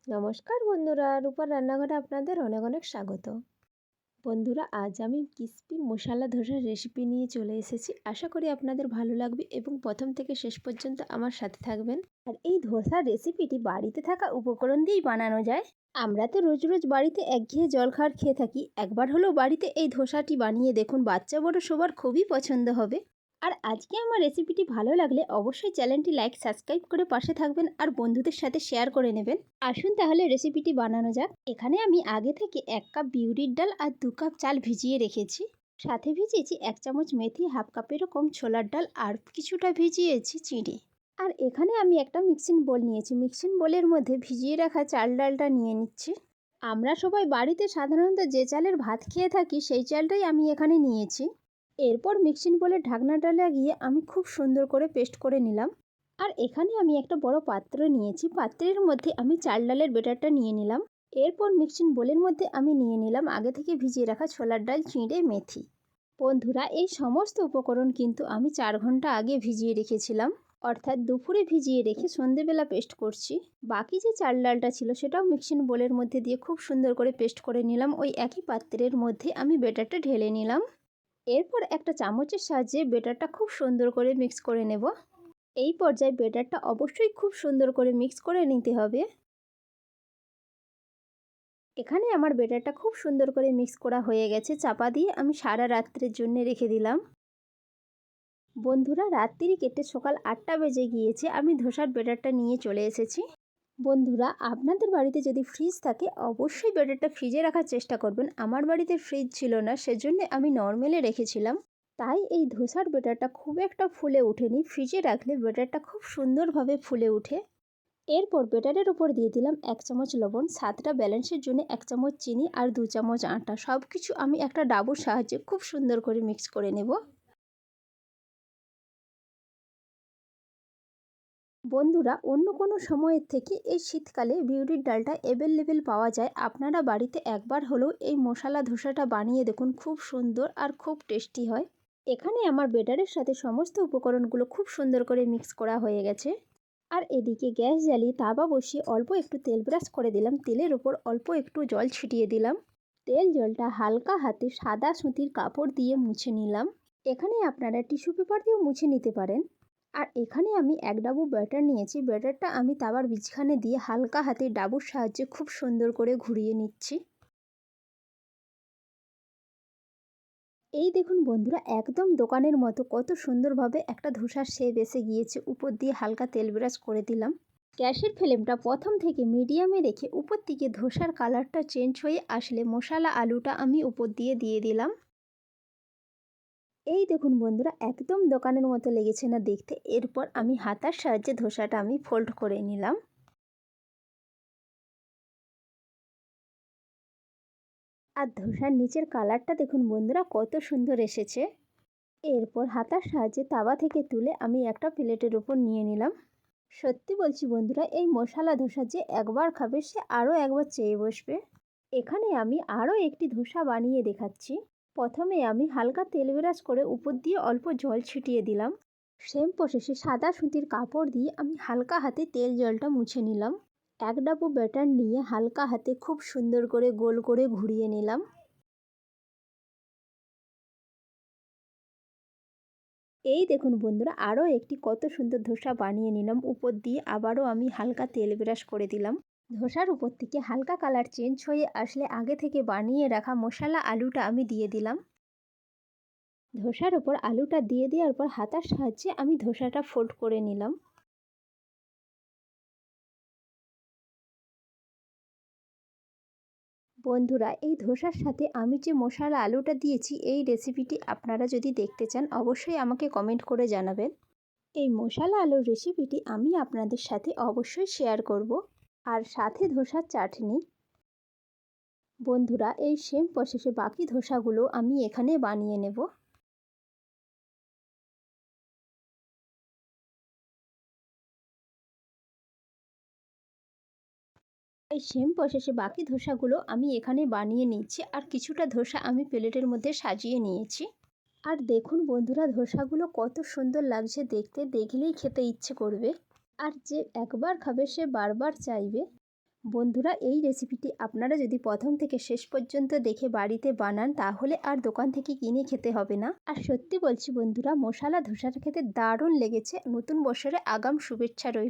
নমস্কার বন্ধুরা, রূপার রান্নাঘরে আপনাদের অনেক অনেক স্বাগত। বন্ধুরা, আজ আমি ক্রিস্পি মশলা ধোসার রেসিপি নিয়ে চলে এসেছি। আশা করি আপনাদের ভালো লাগবে এবং প্রথম থেকে শেষ পর্যন্ত আমার সাথে থাকবেন। আর এই ধোসার রেসিপিটি বাড়িতে থাকা উপকরণ দিয়েই বানানো যায়। আমরা তো রোজ রোজ বাড়িতে একঘেয়ে জলখাবার খেয়ে থাকি, একবার হলেও বাড়িতে এই ধোসাটি বানিয়ে দেখুন, বাচ্চা বড় সবার খুবই পছন্দ হবে। আর আজকে আমার রেসিপিটি ভালো লাগলে অবশ্যই চ্যানেলটি লাইক সাবস্ক্রাইব করে পাশে থাকবেন আর বন্ধুদের সাথে শেয়ার করে নেবেন। আসুন তাহলে রেসিপিটি বানানো যাক। এখানে আমি আগে থেকে 1 কাপ বিউলির ডাল আর 2 কাপ চাল ভিজিয়ে রেখেছি। সাথে ভিজিয়েছি 1 চামচ মেথি, হাফ কাপেরও কম ছোলার ডাল আর কিছুটা ভিজিয়েছি চিড়ে। আর এখানে আমি একটা মিক্সিং বোল নিয়েছি। মিক্সিং বোলের মধ্যে ভিজিয়ে রাখা চাল ডালটা নিয়ে নিচ্ছি। আমরা সবাই বাড়িতে সাধারণত যে চালের ভাত খেয়ে থাকি সেই চালটাই আমি এখানে নিয়েছি। এরপর মিক্সিং বোলের ঢাকনাটা লাগিয়ে আমি খুব সুন্দর করে পেস্ট করে নিলাম। আর এখানে আমি একটা বড় পাত্র নিয়েছি। পাত্রের মধ্যে আমি চাল ডালের ব্যাটারটা নিয়ে নিলাম। এরপর মিক্সিং বোলের মধ্যে আমি নিয়ে নিলাম আগে থেকে ভিজিয়ে রাখা ছোলার ডাল, চিঁড়ে, মেথি। বন্ধুরা, এই সমস্ত উপকরণ কিন্তু আমি 4 ঘন্টা আগে ভিজিয়ে রেখেছিলাম, অর্থাৎ দুপুরে ভিজিয়ে রেখে সন্ধেবেলা পেস্ট করছি। বাকি যে চাল ডালটা ছিল সেটাও মিক্সিং বোলের মধ্যে দিয়ে খুব সুন্দর করে পেস্ট করে নিলাম। ওই একই পাত্রের মধ্যে আমি ব্যাটারটা ঢেলে নিলাম। এরপর একটা চামচের সাহায্যে ব্যাটারটা খুব সুন্দর করে মিক্স করে নেব। এই পর্যায়ে ব্যাটারটা অবশ্যই খুব সুন্দর করে মিক্স করে নিতে হবে। এখানে আমার ব্যাটারটা খুব সুন্দর করে মিক্স করা হয়ে গেছে। চাপা দিয়ে আমি সারা রাত্রের জন্য রেখে দিলাম। বন্ধুরা, রাত্রি কেটে সকাল 8টা বেজে গিয়েছে। আমি ধোসার ব্যাটারটা নিয়ে চলে এসেছি। বন্ধুরা, আপনাদের বাড়িতে যদি ফ্রিজ থাকে অবশ্যই ব্যাটারটা ফ্রিজে রাখার চেষ্টা করবেন। আমার বাড়িতে ফ্রিজ ছিল না, সেজন্য আমি নর্মালে রেখেছিলাম। তাই এই ধোসার ব্যাটারটা খুব একটা ফুলে ওঠেনি। ফ্রিজে রাখলে ব্যাটারটা খুব সুন্দরভাবে ফুলে ওঠে। এরপর ব্যাটারের উপর দিয়ে দিলাম 1 চামচ লবণ, স্বাদটা ব্যালেন্সের জন্য 1 চামচ চিনি আর 2 চামচ আটা। সব কিছু আমি একটা ডাবুর সাহায্যে খুব সুন্দর করে মিক্স করে নেব। বন্ধুরা, অন্য কোনো সময়ের থেকে এই শীতকালে বিউলির ডালটা অ্যাভেলেবেল পাওয়া যায়। আপনারা বাড়িতে একবার হলেও এই মশলা ধোসাটা বানিয়ে দেখুন, খুব সুন্দর আর খুব টেস্টি হয়। এখানে আমার ব্যাটারের সাথে সমস্ত উপকরণগুলো খুব সুন্দর করে মিক্স করা হয়ে গেছে। আর এদিকে গ্যাস জ্বালিয়ে তাওয়া বসিয়ে অল্প একটু তেল ব্রাশ করে দিলাম। তেলের উপর অল্প একটু জল ছিটিয়ে দিলাম। জলটা হালকা হাতে সাদা সুতির কাপড় দিয়ে মুছে নিলাম। এখানে আপনারা টিস্যু পেপার দিয়েও মুছে নিতে পারেন। আর এখানে আমি 1 ডাবু ব্যাটার নিয়েছি। ব্যাটারটা আমি তাওয়ার বিছখানে দিয়ে হালকা হাতে ডাবুর সাহায্যে খুব সুন্দর করে ঘুরিয়ে নিচ্ছি। এই দেখুন বন্ধুরা, একদম দোকানের মতো কত সুন্দরভাবে একটা ধোসার শেপ এসে গিয়েছে। উপর দিয়ে হালকা তেল ব্রাশ করে দিলাম। গ্যাসের ফ্লেমটা প্রথম থেকে মিডিয়ামে রেখে উপর দিকে ধোসার কালারটা চেঞ্জ হয়ে আসলে মশলা আলুটা আমি উপর দিয়ে দিলাম। এই দেখুন বন্ধুরা, একদম দোকানের মতো লেগেছে না দেখতে। এরপর আমি হাতার সাহায্যে ধোসাটা আমি ফোল্ড করে নিলাম। আর ধোসার নিচের কালারটা দেখুন বন্ধুরা, কত সুন্দর এসেছে। এরপর হাতার সাহায্যে তাওয়া থেকে তুলে আমি একটা প্লেটের উপর নিয়ে নিলাম। সত্যি বলছি বন্ধুরা, এই মশলা ধোসা যে একবার খাবে সে আরও একবার চেয়ে বসবে। এখানে আমি আরও একটি ধোসা বানিয়ে দেখাচ্ছি। প্রথমে আমি হালকা তেল ব্রাশ করে উপর দিয়ে অল্প জল ছিটিয়ে দিলাম। সেম প্রসেসে সাদা সুতির কাপড় দিয়ে আমি হালকা হাতে তেল জলটা মুছে নিলাম। 1 ডাবু ব্যাটার নিয়ে হালকা হাতে খুব সুন্দর করে গোল করে ঘুরিয়ে নিলাম। এই দেখুন বন্ধুরা, আরও একটি কত সুন্দর ধোসা বানিয়ে নিলাম। উপর দিয়ে আবারও আমি হালকা তেল ব্রাশ করে দিলাম। ধোসার উপর থেকে হালকা কালার চেঞ্জ হয়ে আসলে আগে থেকে বানিয়ে রাখা মশলা আলুটা আমি দিয়ে দিলাম। ধোসার ওপর আলুটা দিয়ে দেওয়ার পর হাতার সাহায্যে আমি ধোসাটা ফোল্ড করে নিলাম। বন্ধুরা, এই ধোসার সাথে আমি যে মশলা আলুটা দিয়েছি, এই রেসিপিটি আপনারা যদি দেখতে চান অবশ্যই আমাকে কমেন্ট করে জানাবেন। এই মশলা আলুর রেসিপিটি আমি আপনাদের সাথে অবশ্যই শেয়ার করব। আর সাথে ধোসার চাটনি। বন্ধুরা, এই সেম প্রসেসে বাকি ধোসাগুলো আমি এখানে বানিয়ে নেব। এই সেম প্রসেসে বাকি ধোসাগুলো আমি এখানে বানিয়ে নিচ্ছি। আর কিছুটা ধোসা আমি প্লেটের মধ্যে সাজিয়ে নিয়েছি। আর দেখুন বন্ধুরা, ধোসাগুলো কত সুন্দর লাগছে দেখতে, দেখলেই খেতে ইচ্ছে করবে। আর যে একবার খাবে সে বারবার চাইবে। বন্ধুরা, এই রেসিপিটি আপনারা যদি প্রথম থেকে শেষ পর্যন্ত দেখে বাড়িতে বানান তাহলে আর দোকান থেকে কিনে খেতে হবে না। আর সত্যি বলছি বন্ধুরা, মশালা ধোসাটা খেতে দারুণ লেগেছে। নতুন বছরে আগাম শুভেচ্ছা রইল।